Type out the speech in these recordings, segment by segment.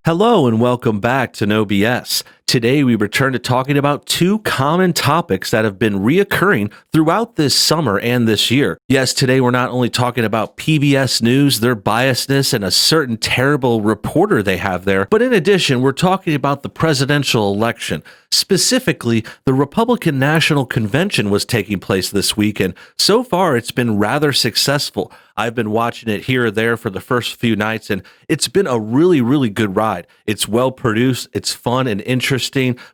Hello and welcome back to NoBS. Today we return to talking about two common topics that have been reoccurring throughout this summer and this year. Yes, today we're not only talking about PBS News, their biasness, and a certain terrible reporter they have there, but in addition, we're talking about the presidential election. Specifically, the Republican National Convention was taking place this week, and so far it's been rather successful. I've been watching it here or there for the first few nights, and it's been a really good ride. It's well produced, it's fun and interesting,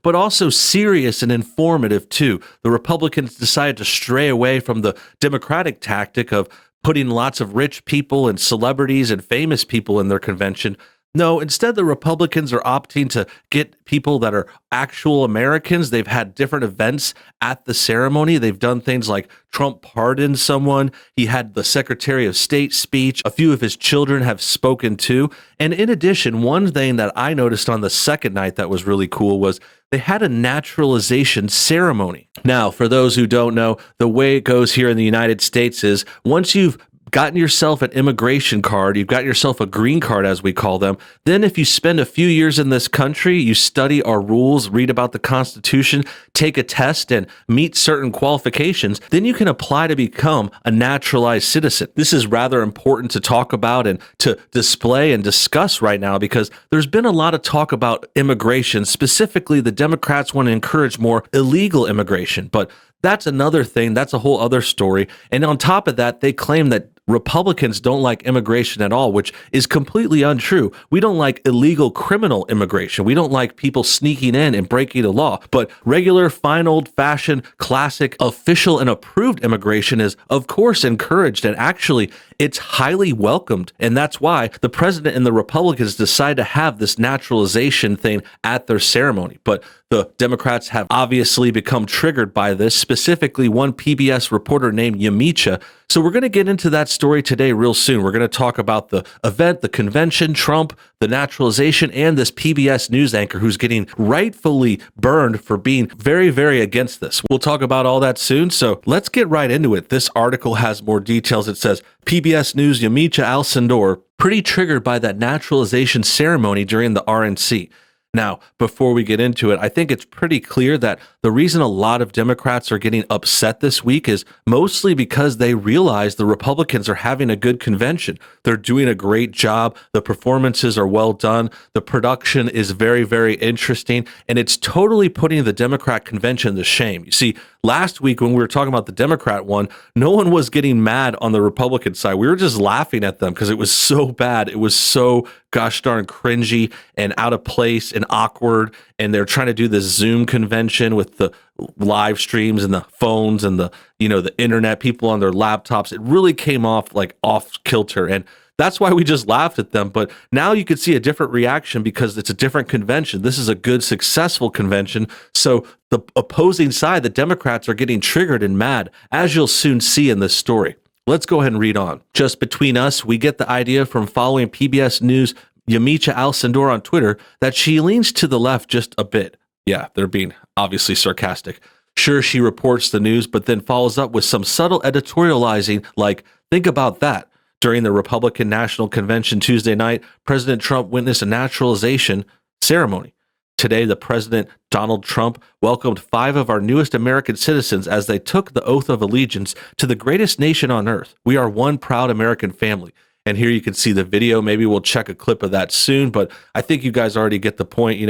but also serious and informative too. The Republicans decided to stray away from the Democratic tactic of putting lots of rich people and celebrities and famous people in their convention. No, instead, the Republicans are opting to get people that are actual Americans. They've had different events at the ceremony. They've done things like Trump pardoned someone. He had the Secretary of State speech. A few of his children have spoken too. And in addition, one thing that I noticed on the second night that was really cool was they had a naturalization ceremony. Now, for those who don't know, the way it goes here in the United States is once you've gotten yourself an immigration card, you've got yourself a green card, as we call them. Then if you spend a few years in this country, you study our rules, read about the Constitution, take a test, and meet certain qualifications, then you can apply to become a naturalized citizen. This is rather important to talk about and to display and discuss right now because there's been a lot of talk about immigration. Specifically, the Democrats want to encourage more illegal immigration, but that's another thing. That's a whole other story. And on top of that, they claim that Republicans don't like immigration at all, which is completely untrue. We don't like illegal criminal immigration. We don't like people sneaking in and breaking the law. But regular, fine, old-fashioned, classic, official, and approved immigration is, of course, encouraged. And actually, it's highly welcomed. And that's why the president and the Republicans decide to have this naturalization thing at their ceremony. But the Democrats have obviously become triggered by this, specifically one PBS reporter named Yamiche. So we're going to get into that story today real soon. We're going to talk about the event, the convention, Trump, the naturalization, and this PBS news anchor who's getting rightfully burned for being very against this. We'll talk about all that soon. So let's get right into it. This article has more details. It says PBS News Yamiche Alcindor pretty triggered by that naturalization ceremony during the RNC. Now, before we get into it, I think it's pretty clear that the reason a lot of Democrats are getting upset this week is mostly because they realize the Republicans are having a good convention. They're doing a great job. The performances are well done. The production is very interesting, and it's totally putting the Democrat convention to shame. You see, last week when we were talking about the Democrat one, no one was getting mad on the Republican side. We were just laughing at them because it was so bad. It was so gosh darn cringy and out of place and awkward. And they're trying to do this Zoom convention with the live streams and the phones and the internet, people on their laptops. It really came off like off kilter. And that's why we just laughed at them. But now you could see a different reaction because it's a different convention. This is a good, successful convention. So the opposing side, the Democrats, are getting triggered and mad, as you'll soon see in this story. Let's go ahead and read on. Just between us, we get the idea from following PBS News Yamiche Alcindor on Twitter that she leans to the left just a bit. Yeah, they're being obviously sarcastic. Sure, she reports the news, but then follows up with some subtle editorializing like, think about that. During the Republican National Convention Tuesday night, President Trump witnessed a naturalization ceremony. Today, the President, Donald Trump, welcomed 5 of our newest American citizens as they took the oath of allegiance to the greatest nation on earth. We are one proud American family. And here you can see the video. Maybe we'll check a clip of that soon, but I think you guys already get the point,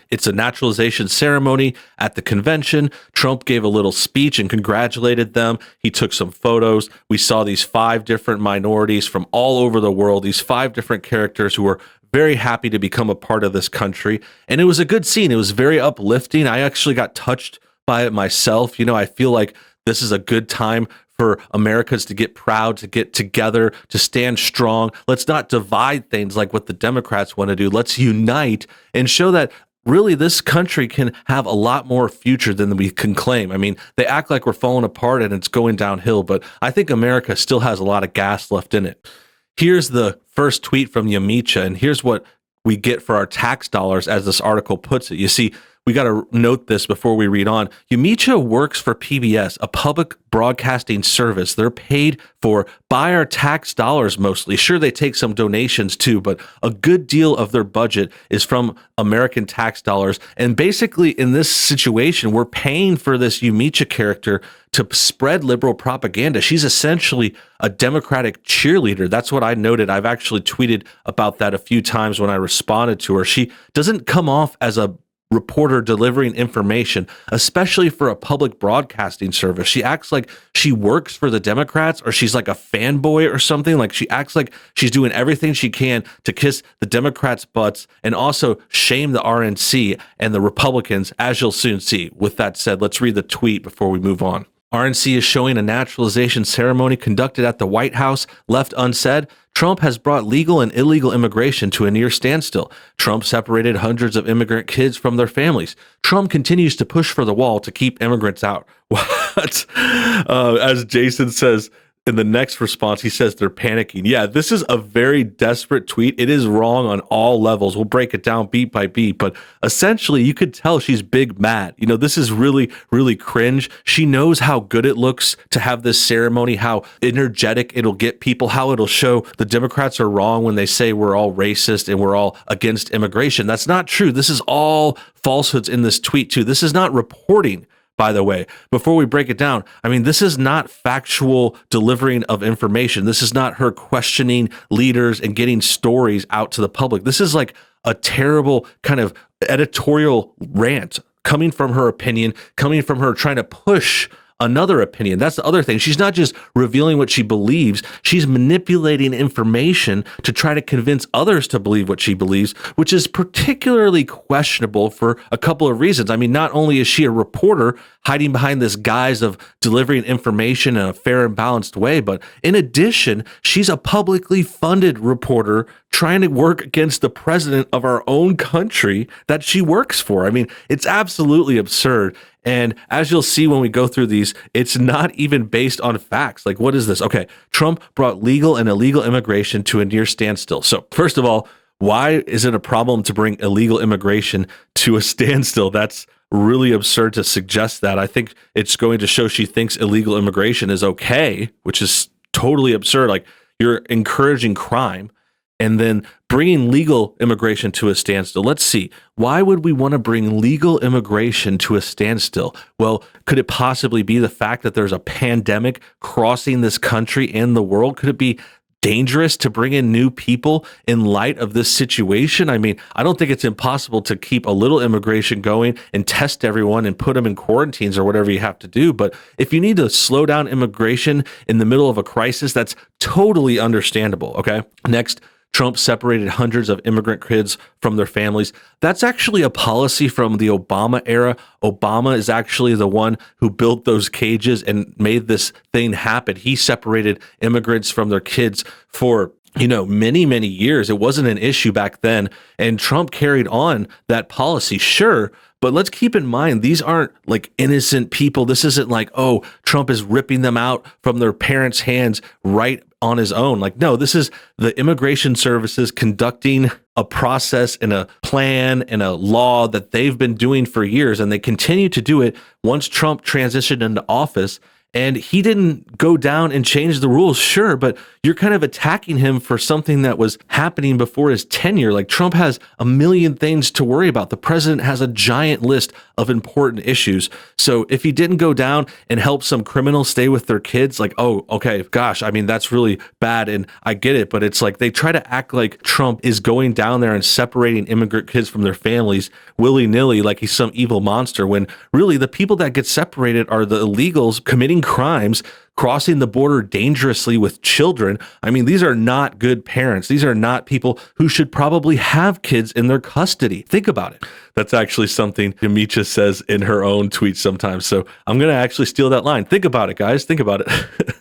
It's a naturalization ceremony at the convention. Trump gave a little speech and congratulated them. He took some photos. We saw these 5 different minorities from all over the world, these 5 different characters who were very happy to become a part of this country. And it was a good scene. It was very uplifting. I actually got touched by it myself. I feel like this is a good time for Americans to get proud, to get together, to stand strong. Let's not divide things like what the Democrats want to do. Let's unite and show that really this country can have a lot more future than we can claim. I mean, they act like we're falling apart and it's going downhill, but I think America still has a lot of gas left in it. Here's the first tweet from Yamiche, and here's what we get for our tax dollars, as this article puts it. You see, we got to note this before we read on. Yamiche works for PBS, a public broadcasting service. They're paid for by our tax dollars mostly. Sure, they take some donations too, but a good deal of their budget is from American tax dollars. And basically, in this situation, we're paying for this Yamiche character to spread liberal propaganda. She's essentially a Democratic cheerleader. That's what I noted. I've actually tweeted about that a few times when I responded to her. She doesn't come off as a reporter delivering information, especially for a public broadcasting service. She acts like she works for the Democrats, or she's like a fanboy or something. Like, she acts like she's doing everything she can to kiss the Democrats' butts and also shame the RNC and the Republicans, as you'll soon see. With that said, let's read the tweet before we move on. RNC is showing a naturalization ceremony conducted at the White House. Left unsaid, Trump has brought legal and illegal immigration to a near standstill. Trump separated hundreds of immigrant kids from their families. Trump continues to push for the wall to keep immigrants out. What? As Jason says, in the next response, he says they're panicking. Yeah, this is a very desperate tweet. It is wrong on all levels. We'll break it down beat by beat, but essentially you could tell she's big mad. You know, this is really, really cringe. She knows how good it looks to have this ceremony, how energetic it'll get people, how it'll show the Democrats are wrong when they say we're all racist and we're all against immigration. That's not true. This is all falsehoods in this tweet too. This is not reporting. By the way, before we break it down, I mean, this is not factual delivering of information. This is not her questioning leaders and getting stories out to the public. This is like a terrible kind of editorial rant coming from her opinion, coming from her trying to push another opinion. That's the other thing. She's not just revealing what she believes. She's manipulating information to try to convince others to believe what she believes, which is particularly questionable for a couple of reasons. I mean, not only is she a reporter hiding behind this guise of delivering information in a fair and balanced way, but in addition, she's a publicly funded reporter trying to work against the president of our own country that she works for. I mean, it's absolutely absurd. And as you'll see when we go through these, it's not even based on facts. Like, what is this? Okay, Trump brought legal and illegal immigration to a near standstill. So first of all, why is it a problem to bring illegal immigration to a standstill? That's really absurd to suggest that. I think it's going to show she thinks illegal immigration is okay, which is totally absurd. Like, you're encouraging crime and then bringing legal immigration to a standstill. Let's see. Why would we want to bring legal immigration to a standstill? Well, could it possibly be the fact that there's a pandemic crossing this country and the world? Could it be dangerous to bring in new people in light of this situation? I mean, I don't think it's impossible to keep a little immigration going and test everyone and put them in quarantines or whatever you have to do. But if you need to slow down immigration in the middle of a crisis, that's totally understandable. Okay. Next, Trump separated hundreds of immigrant kids from their families. That's actually a policy from the Obama era. Obama is actually the one who built those cages and made this thing happen. He separated immigrants from their kids for many, many years. It wasn't an issue back then. And Trump carried on that policy, sure. But let's keep in mind, these aren't like innocent people. This isn't like, oh, Trump is ripping them out from their parents' hands right on his own. Like, no, this is the immigration services conducting a process and a plan and a law that they've been doing for years. And they continue to do it once Trump transitioned into office. And he didn't go down and change the rules, sure, but you're kind of attacking him for something that was happening before his tenure. Like, Trump has a million things to worry about. The president has a giant list of important issues. So if he didn't go down and help some criminals stay with their kids, like, oh, okay, gosh, I mean, that's really bad. And I get it, but it's like they try to act like Trump is going down there and separating immigrant kids from their families willy-nilly, like he's some evil monster, when really the people that get separated are the illegals committing crimes, crossing the border dangerously with children. I mean, these are not good parents. These are not people who should probably have kids in their custody. Think about it. That's actually something Yamiche says in her own tweets sometimes. So I'm going to actually steal that line. Think about it, guys. Think about it.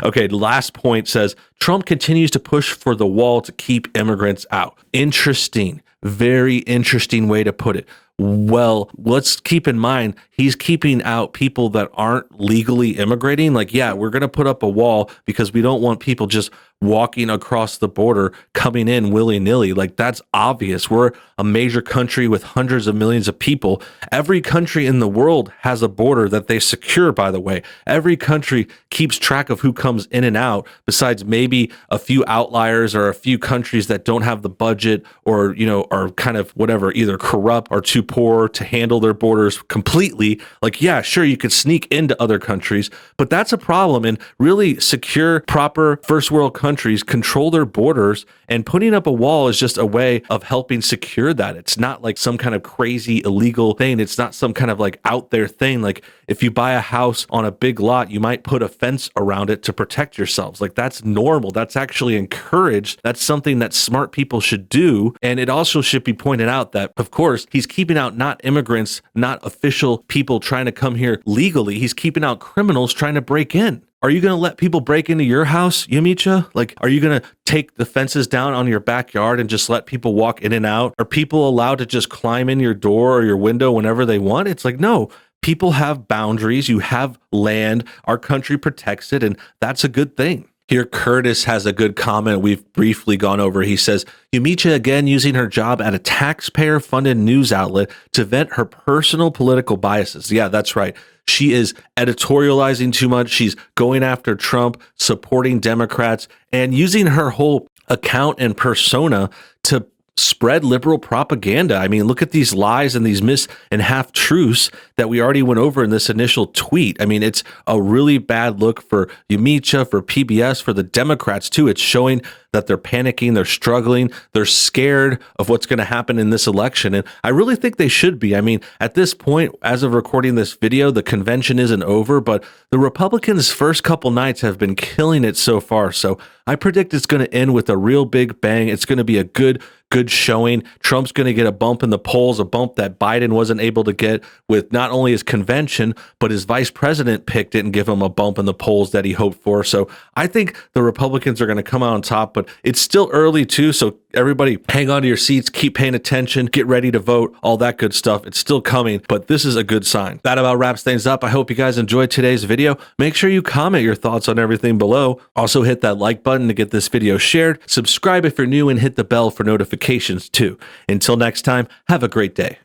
Okay, last point says, Trump continues to push for the wall to keep immigrants out. Interesting. Very interesting way to put it. Well, let's keep in mind, he's keeping out people that aren't legally immigrating. Like, yeah, we're going to put up a wall because we don't want people just walking across the border, coming in willy-nilly. Like, that's obvious. We're a major country with hundreds of millions of people. Every country in the world has a border that they secure, by the way. Every country keeps track of who comes in and out, besides maybe a few outliers or a few countries that don't have the budget or, are kind of whatever, either corrupt or too poor to handle their borders completely. Like, yeah, sure, you could sneak into other countries, but that's a problem. And really secure, proper first world countries control their borders, and putting up a wall is just a way of helping secure that. It's not like some kind of crazy illegal thing. It's not some kind of like out there thing. Like, if you buy a house on a big lot, you might put a fence around it to protect yourselves. Like, that's normal. That's actually encouraged. That's something that smart people should do. And it also should be pointed out that, of course, he's keeping out not immigrants, not official people trying to come here legally. He's keeping out criminals trying to break in. Are you going to let people break into your house, Yamiche? Like, are you going to take the fences down on your backyard and just let people walk in and out? Are people allowed to just climb in your door or your window whenever they want? It's like, no. People have boundaries. You have land. Our country protects it, and that's a good thing. Here, Curtis has a good comment we've briefly gone over. He says, Yamiche again using her job at a taxpayer-funded news outlet to vent her personal political biases. Yeah, that's right. She is editorializing too much. She's going after Trump, supporting Democrats, and using her whole account and persona to spread liberal propaganda. I mean, look at these lies and these mis and half truths that we already went over in this initial tweet. I mean, it's a really bad look for Yamiche, for PBS, for the Democrats too. It's showing that they're panicking, they're struggling, they're scared of what's going to happen in this election. And I really think they should be. I mean, at this point, as of recording this video, the convention isn't over, but the Republicans' first couple nights have been killing it so far. So I predict it's going to end with a real big bang. It's going to be a good showing. Trump's going to get a bump in the polls, a bump that Biden wasn't able to get with not only his convention, but his vice president picked it and give him a bump in the polls that he hoped for. So I think the Republicans are going to come out on top, but it's still early too. So everybody hang on to your seats, keep paying attention, get ready to vote, all that good stuff. It's still coming, but this is a good sign. That about wraps things up. I hope you guys enjoyed today's video. Make sure you comment your thoughts on everything below. Also hit that like button to get this video shared. Subscribe if you're new and hit the bell for notifications too. Until next time, have a great day.